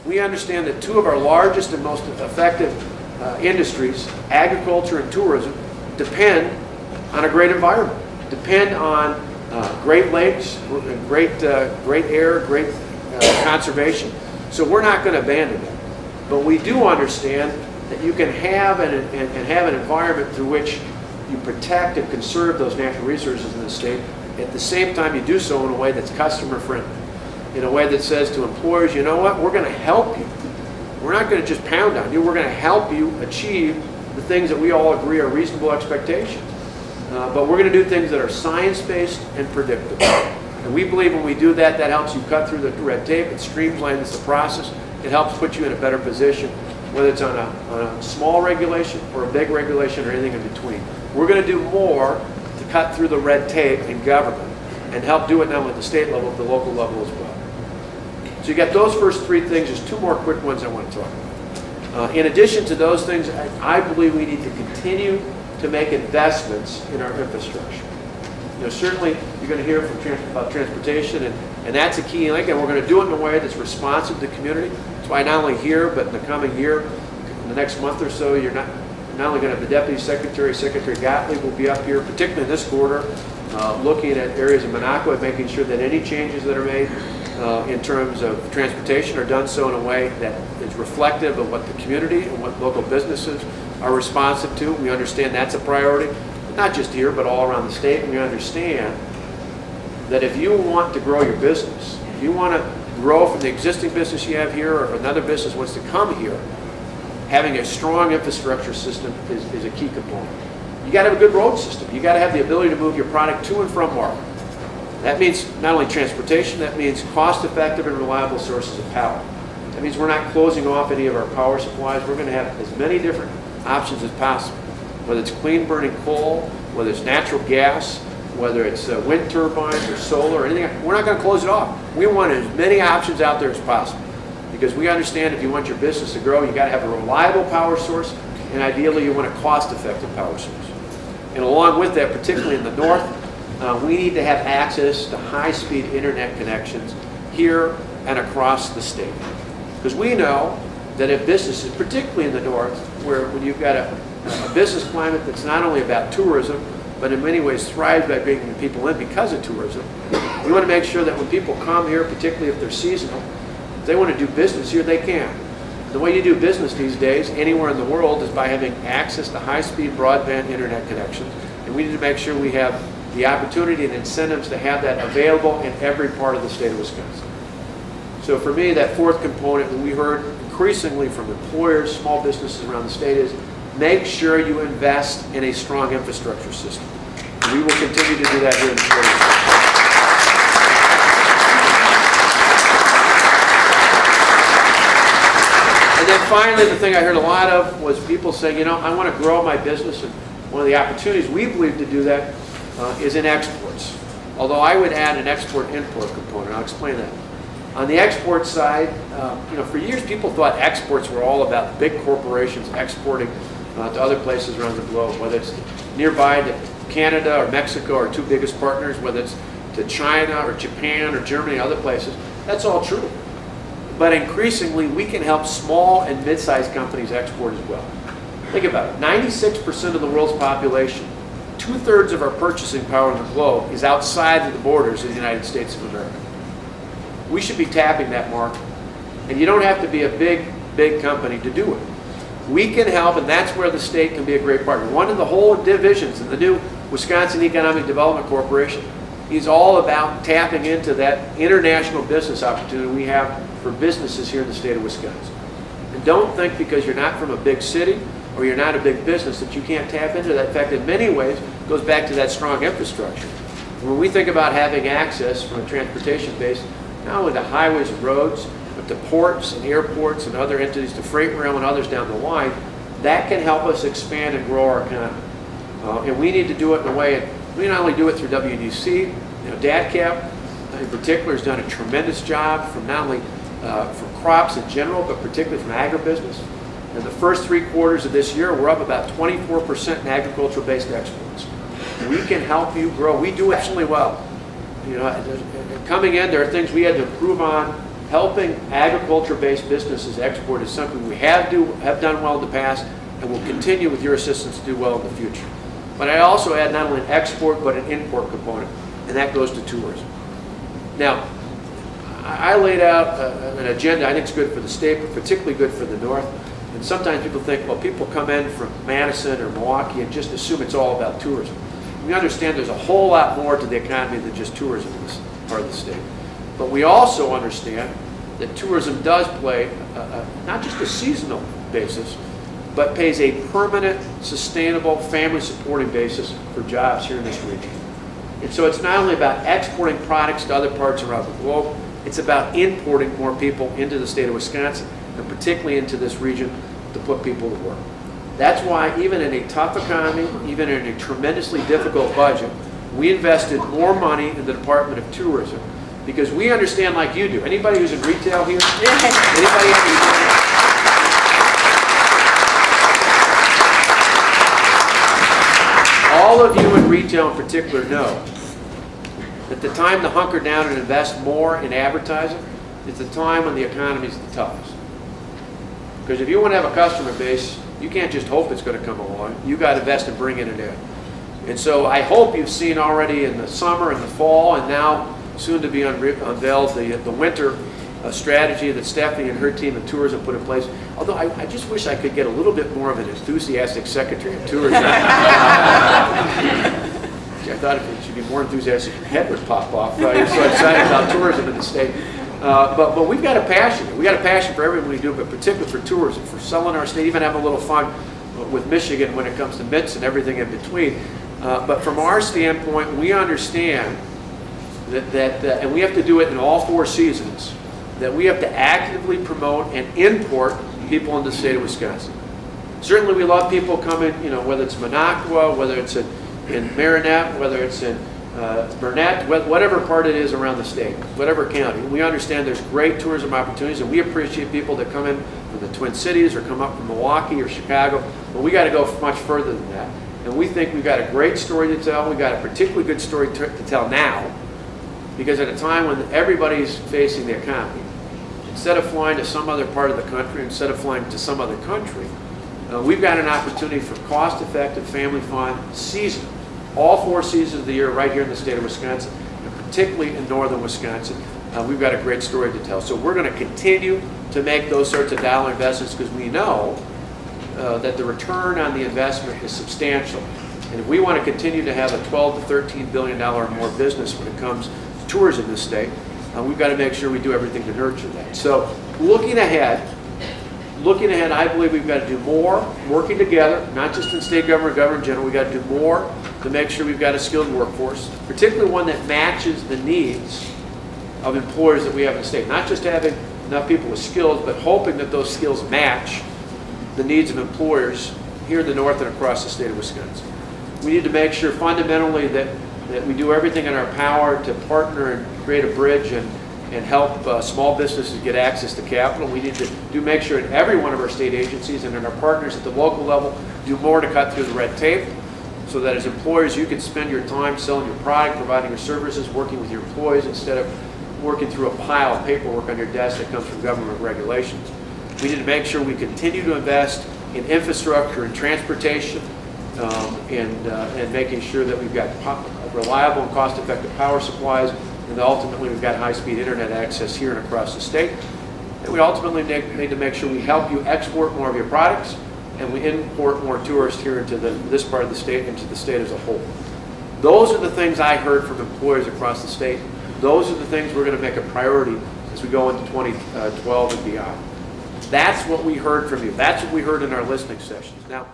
We understand that two of our largest and most effective industries, agriculture and tourism, depend on a great environment, depend on great lakes, great air, great conservation. So we're not going to abandon them. But we do understand that you can have have an environment through which you protect and conserve those natural resources in the state. At the same time, you do so in a way that's customer friendly, in a way that says to employers, you know what, we're going to help you. We're not going to just pound on you. We're going to help you achieve the things that we all agree are reasonable expectations. But we're going to do things that are science-based and predictable. And we believe when we do that, that helps you cut through the red tape. It streamlines the process. It helps put you in a better position, whether it's on a small regulation or a big regulation or anything in between. We're going to do more to cut through the red tape in government and help do it not only at the state level, but the local level as well. So you got those first three things. There's two more quick ones I want to talk about. In addition to those things, I believe we need to continue to make investments in our infrastructure. You know, certainly you're going to hear about transportation, and that's a key link, and we're going to do it in a way that's responsive to the community. That's why not only here, but in the coming year, in the next month or so, you're not only going to have the Deputy Secretary, Secretary Gottlieb will be up here, particularly in this quarter, looking at areas of Minocqua and making sure that any changes that are made in terms of transportation are done so in a way that is reflective of what the community and what local businesses are responsive to. We understand that's a priority, not just here, but all around the state. And we understand that if you want to grow your business, if you want to grow from the existing business you have here, or if another business wants to come here, having a strong infrastructure system is a key component. You got to have a good road system. You got to have the ability to move your product to and from market. That means not only transportation, that means cost-effective and reliable sources of power. That means we're not closing off any of our power supplies. We're going to have as many different options as possible, whether it's clean burning coal, whether it's natural gas, whether it's wind turbines or solar or anything. We're not going to close it off. We want as many options out there as possible, because we understand if you want your business to grow, you got to have a reliable power source, and ideally you want a cost-effective power source. And along with that, particularly in the north, we need to have access to high-speed internet connections here and across the state. Because we know that if businesses, particularly in the north, where when you've got a business climate that's not only about tourism, but in many ways thrives by bringing people in because of tourism, we want to make sure that when people come here, particularly if they're seasonal, if they want to do business here, they can. The way you do business these days, anywhere in the world, is by having access to high-speed broadband internet connections. And we need to make sure we have the opportunity and incentives to have that available in every part of the state of Wisconsin. So for me, that fourth component that we heard increasingly from employers, small businesses around the state is make sure you invest in a strong infrastructure system. And we will continue to do that here in the state. And then finally, the thing I heard a lot of was people saying, you know, I want to grow my business, and one of the opportunities we believe to do that is in exports. Although I would add an export-import component. I'll explain that. On the export side, you know, for years people thought exports were all about big corporations exporting to other places around the globe, whether it's nearby to Canada or Mexico, our two biggest partners, whether it's to China or Japan or Germany, other places. That's all true. But increasingly, we can help small and mid-sized companies export as well. Think about it. 96% of the world's population, 2/3 of our purchasing power in the globe, is outside of the borders of the United States of America. We should be tapping that market. And you don't have to be a big company to do it. We can help, and that's where the state can be a great partner. One of the whole divisions in the new Wisconsin Economic Development Corporation is all about tapping into that international business opportunity we have for businesses here in the state of Wisconsin. And don't think because you're not from a big city or you're not a big business that you can't tap into that. In fact, in many ways, it goes back to that strong infrastructure. When we think about having access from a transportation base, not only to highways and roads, but to ports and airports and other entities, to freight rail and others down the line, that can help us expand and grow our economy. And we need to do it in a way, and we not only do it through WDC, you know, DADCAP in particular has done a tremendous job from not only from crops in general, but particularly from agribusiness. In the first 3 quarters of this year, we're up about 24% in agricultural-based exports. We can help you grow. We do extremely well. You know, coming in, there are things we had to improve on helping agriculture-based businesses export is something we have done well in the past and will continue with your assistance to do well in the future. But I also add not only an export but an import component, and that goes to tourism. Now, I laid out an agenda I think is good for the state, but particularly good for the North. And sometimes people think, well, people come in from Madison or Milwaukee and just assume it's all about tourism. We understand there's a whole lot more to the economy than just tourism in this part of the state. But we also understand that tourism does play not just a seasonal basis, but pays a permanent, sustainable, family-supporting basis for jobs here in this region. And so it's not only about exporting products to other parts around the globe, it's about importing more people into the state of Wisconsin, and particularly into this region, to put people to work. That's why even in a tough economy, even in a tremendously difficult budget, we invested more money in the Department of Tourism, because we understand, like you do. Anybody who's in retail here? Anybody all of you in retail in particular know that the time to hunker down and invest more in advertising is the time when the economy is the toughest. Because if you want to have a customer base, you can't just hope it's going to come along. You got to invest in bringing it in. And so I hope you've seen already in the summer and the fall, and now soon to be unveiled, the winter strategy that Stephanie and her team in tourism put in place. Although I just wish I could get a little bit more of an enthusiastic secretary of tourism. I thought if it should be more enthusiastic, your head would pop off. You're so excited about tourism in the state. But we've got a passion. We've got a passion for everything we do, but particularly for tourism, for selling our state, even having a little fun with Michigan when it comes to MITs and everything in between. But from our standpoint, we understand that and we have to do it in all 4 seasons, that we have to actively promote and import people into the state of Wisconsin. Certainly we love people coming, you know, whether it's Minocqua, whether it's in Marinette, whether it's in Burnett, whatever part it is around the state, whatever county. We understand there's great tourism opportunities, and we appreciate people that come in from the Twin Cities or come up from Milwaukee or Chicago, but we got to go much further than that. And we think we've got a great story to tell. We've got a particularly good story to tell now, because at a time when everybody's facing the economy, instead of flying to some other part of the country, instead of flying to some other country, we've got an opportunity for cost-effective, family-fun, seasonal, all 4 seasons of the year right here in the state of Wisconsin, and particularly in northern Wisconsin. We've got a great story to tell. So we're going to continue to make those sorts of dollar investments, because we know that the return on the investment is substantial. And if we want to continue to have a $12 to $13 billion or more business when it comes to tourism in this state, we've got to make sure we do everything to nurture that. So looking ahead, I believe we've got to do more, working together, not just in state government, government in general. We've got to do more to make sure we've got a skilled workforce, particularly one that matches the needs of employers that we have in the state. Not just having enough people with skills, but hoping that those skills match the needs of employers here in the north and across the state of Wisconsin. We need to make sure fundamentally that we do everything in our power to partner and create a bridge and help small businesses get access to capital. We need to make sure in every one of our state agencies and in our partners at the local level do more to cut through the red tape, so that as employers you can spend your time selling your product, providing your services, working with your employees instead of working through a pile of paperwork on your desk that comes from government regulations. We need to make sure we continue to invest in infrastructure and transportation, and making sure that we've got reliable and cost-effective power supplies, and ultimately we've got high-speed internet access here and across the state. And we ultimately need to make sure we help you export more of your products, and we import more tourists here into this part of the state, into the state as a whole. Those are the things I heard from employers across the state. Those are the things we're going to make a priority as we go into 2012 and beyond. That's what we heard from you. That's what we heard in our listening sessions. Now,